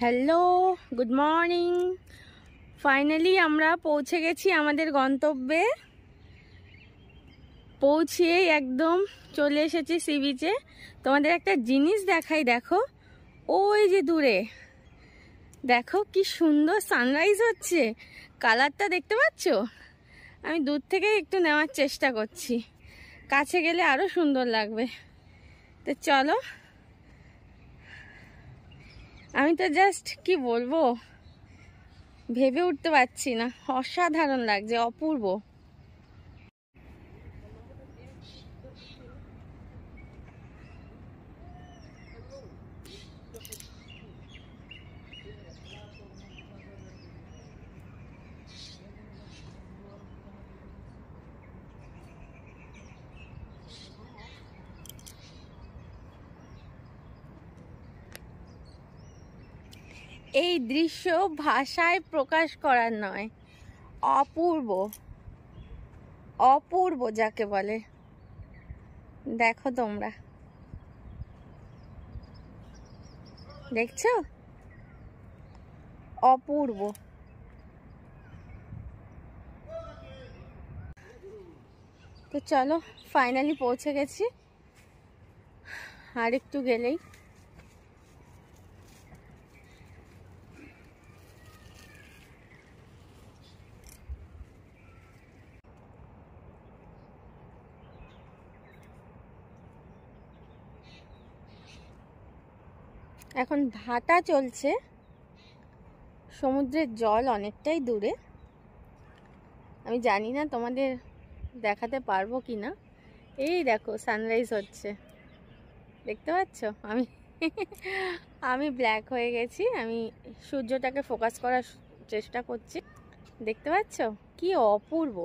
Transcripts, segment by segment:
Hello, good morning. Finally আমরা পৌঁছে গেছি আমাদের গন্তব্যে। পৌঁছিয়ে একদম চলে এসেছি সি বিচে। তোমাদের একটা জিনিস দেখাই, দেখো ওই যে দূরে দেখো কি সুন্দর সানরাইজ হচ্ছে। কালারটা দেখতে পাচ্ছ? আমি দূর থেকে একটু নেওয়ার চেষ্টা করছি, কাছে গেলে আরো সুন্দর লাগবে। তো চলো, আমি তো জাস্ট কি বলবো ভেবে উঠতে পারছি না, অসাধারণ লাগছে, অপূর্ব। এই দৃশ্য ভাষায় প্রকাশ করার নয়, অপূর্ব, অপূর্ব যাকে বলে। দেখো তোমরা, দেখছো? অপূর্ব। তো চলো, ফাইনালি পৌঁছে গেছি, আর একটু গেলেই। এখন ভাটা চলছে, সমুদ্রের জল অনেকটাই দূরে। আমি জানি না তোমাদের দেখাতে পারবো কি না। এই দেখো সানরাইজ হচ্ছে, দেখতে পাচ্ছ? আমি ব্ল্যাক হয়ে গেছি, আমি সূর্যটাকে ফোকাস করার চেষ্টা করছি। দেখতে পাচ্ছ কি অপূর্ব।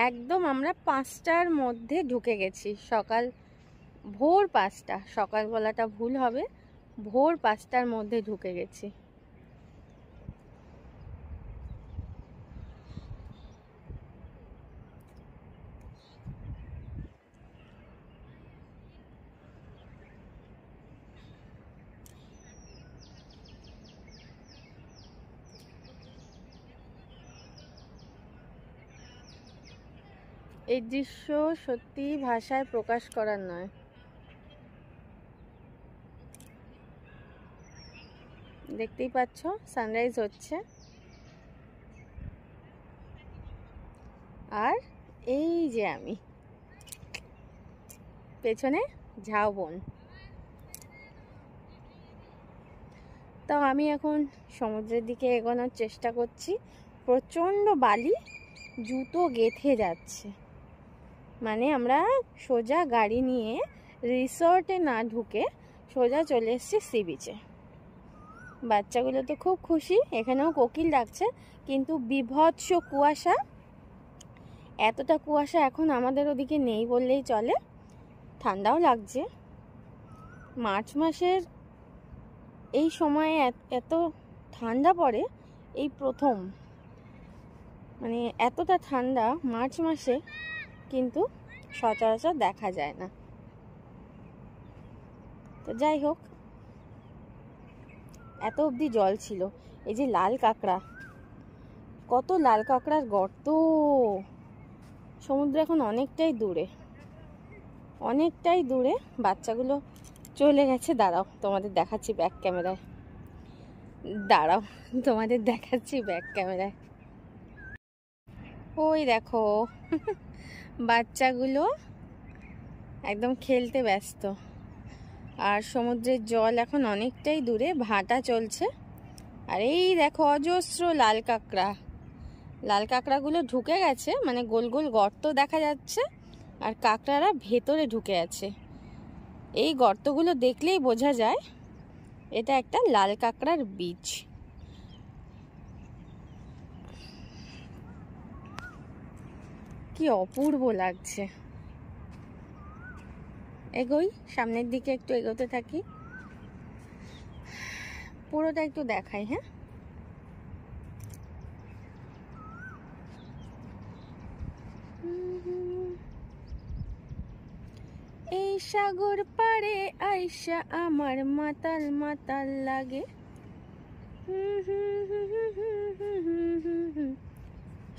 একদম আমরা 5টার মধ্যে ঢুকে গেছি, সকাল ভোর 5টা, সকাল বলাটা ভুল হবে, ভোর 5টার মধ্যে ঢুকে গেছি। এই দৃশ্য সত্যি ভাষায় প্রকাশ করার নয়। দেখতেই পাচ্ছ সানরাইজ হচ্ছে, আর এই যে আমি পেছনে ঝাউবন। তো আমি এখন সমুদ্রের দিকে এগোনোর চেষ্টা করছি। প্রচণ্ড বালি, জুতো গেঁথে যাচ্ছে। মানে আমরা সোজা গাড়ি নিয়ে রিসর্টে না ঢুকে সোজা চলে এসেছি সি বিচে। বাচ্চাগুলো তো খুব খুশি, এখানেও কোকিল ডাকছে, কিন্তু বিভৎস কুয়াশা। এতটা কুয়াশা এখন আমাদের ওদিকে নেই বললেই চলে। ঠান্ডাও লাগছে। মার্চ মাসের এই সময়ে এত ঠান্ডা পড়ে এই প্রথম। মানে এতটা ঠান্ডা মার্চ মাসে কিন্তু সচরাচর দেখা যায় না। তো যাই হোক, এত অবধি জল ছিল। এই যে লাল কাঁকড়া, কত লাল কাঁকড়ার গর্ত। সমুদ্র এখন অনেকটাই দূরে, অনেকটাই দূরে। বাচ্চাগুলো চলে গেছে। দাঁড়াও তোমাদের দেখাচ্ছি ব্যাক ক্যামেরায়, দাঁড়াও তোমাদের দেখাচ্ছি ব্যাক ক্যামেরায়। ওই দেখো বাচ্চাগুলো একদম খেলতে ব্যস্ত। আর সমুদ্রের জল এখন অনেকটাই দূরে, ভাটা চলছে। আর এই দেখো অজস্র লাল কাঁকড়া। লাল কাঁকড়াগুলো ঢুকে গেছে, মানে গোল গোল গর্ত দেখা যাচ্ছে, আর কাঁকড়ারা ভেতরে ঢুকে আছে। এই গর্তগুলো দেখলেই বোঝা যায় এটা একটা লাল কাঁকড়ার বীজ। কি অপূর্ব লাগছে। এগোই, সামনের দিকে একটু এগোতে থাকি, পুরোটা একটু দেখাই। হ্যাঁ, এই সাগর পাড়ে আইসা আমার মাতাল মাতাল লাগে।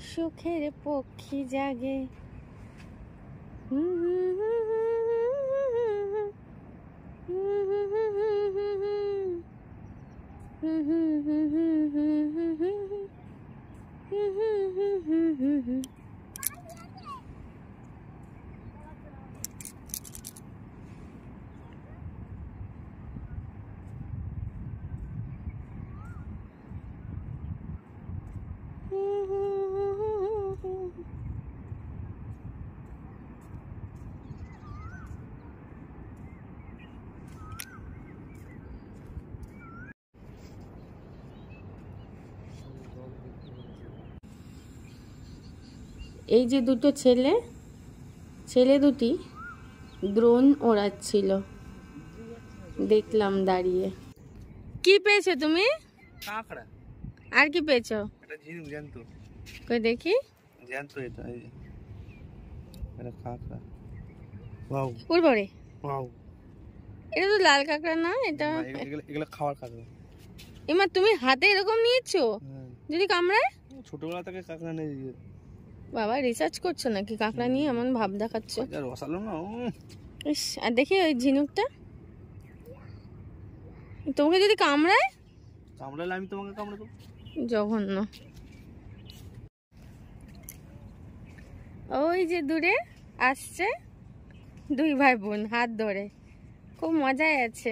সুখের পক্ষী জাগে। এই যে দুটো ছেলে দুটি দ্রোণ ওড়াচ্ছিল, দেখলাম দাঁড়িয়ে। কি পেয়েছো তুমি? কাঁকড়া। আর কি পেয়েছো? এটা ঝিনুক জ্যান্ত। কই দেখি। জ্যান্ত এটা, এই যে এটা কাঁকড়া। ওয়াও, উড়বড়ে। ওয়াও, এটা তো লাল কাঁকড়া না? এটা এগুলো খাওয়ার কাঁকড়া। এমা তুমি হাতে এরকম নিয়েছো? যদি কামড়ায়? ছোটবেলা থেকে কাঁকড়া নেই। বাবা রিসার্চ করছো নাকি কাঁকড়া নিয়ে এমন ভাব দেখাচ্ছ? রসালো না। ইস, আর দেখি ওই ঝিনুকটা। তোমাকে যদি কামড়ায়? কামড়ালে আমি তোমাকে কামড়ে দেবো। জঘন্য। ওই যে দূরে আসছে দুই ভাই বোন হাত ধরে, খুব মজায় আছে।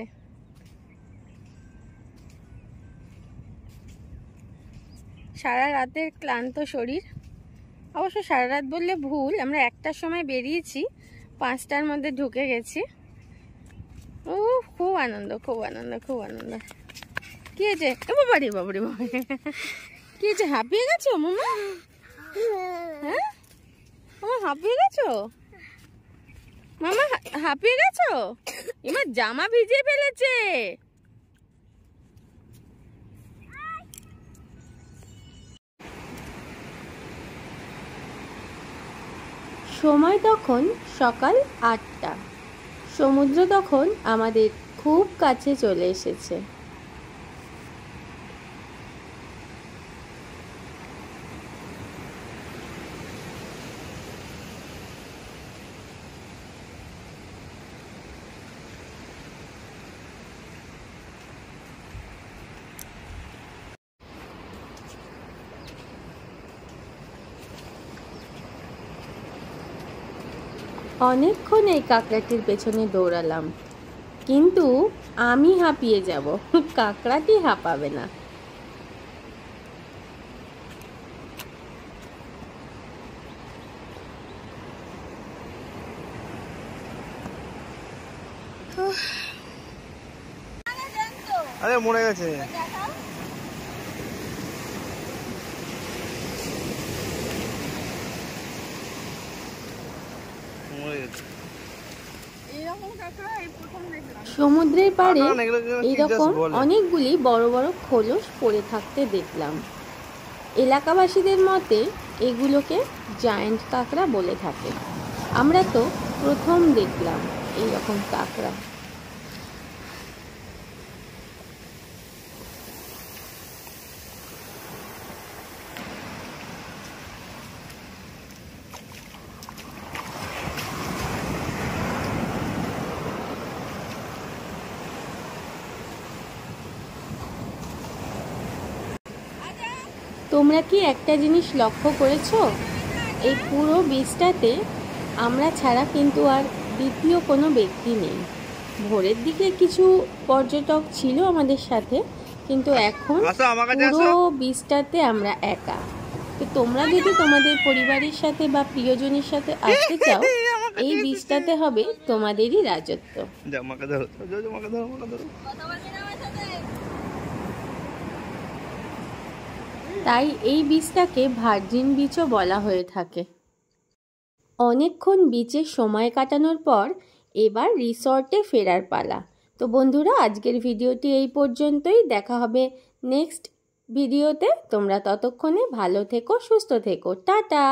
সারা রাতের ক্লান্ত শরীর, অবশ্য সারা রাত বললে ভুল, আমরা 1টার সময় বেরিয়েছি, 5টার মধ্যে ঢুকে গেছি। ও খুব আনন্দ, খুব আনন্দ, খুব আনন্দ। কি হয়েছে? বাবারে বাবারে বাবা, কি হয়েছে? হাঁপিয়ে গেছো মামা? হ্যাঁ মামা হাঁপিয়ে গেছো? মামা হাঁপিয়ে গেছো? এবার জামা ভিজিয়ে ফেলেছে। সময় তখন সকাল 8টা। সমুদ্র তখন আমাদের খুব কাছে চলে এসেছে। অনেকক্ষণ এই কাঁকড়াটির পেছনে দৌড়ালাম, কিন্তু আমি হাঁপিয়ে যাব, কাঁকড়াটি হাঁপাবে না। আরে মরে গেছে। সমুদ্রের পাড়ে এইরকম অনেকগুলি বড় বড় খোলস পড়ে থাকতে দেখলাম। এলাকাবাসীদের মতে এগুলোকে জায়ান্ট কাঁকড়া বলে থাকে। আমরা তো প্রথম দেখলাম এইরকম কাঁকড়া। তোমরা কি একটা জিনিস লক্ষ্য করেছো? এই পুরো বীজটাতে আমরা ছাড়া কিন্তু আর দ্বিতীয় কোনো ব্যক্তি নেই। ভোরের দিকে কিছু পর্যটক ছিল আমাদের সাথে, কিন্তু এখন পুরো বীজটাতে আমরা একা। তো তোমরা যদি তোমাদের পরিবারের সাথে বা প্রিয়জনের সাথে আসতে চাও, এই বীজটাতে হবে তোমাদেরই রাজত্ব। তাই এই বীজটাকে ভার্জিন বীজও বলা হয়ে থাকে। অনেকক্ষণ বিচে সময় কাটানোর পর এবার রিসর্টে ফেরার পালা। তো বন্ধুরা, আজকের ভিডিওটি এই পর্যন্তই। দেখা হবে নেক্সট ভিডিওতে। তোমরা ততক্ষণে ভালো থেকো, সুস্থ থেকো। টাটা।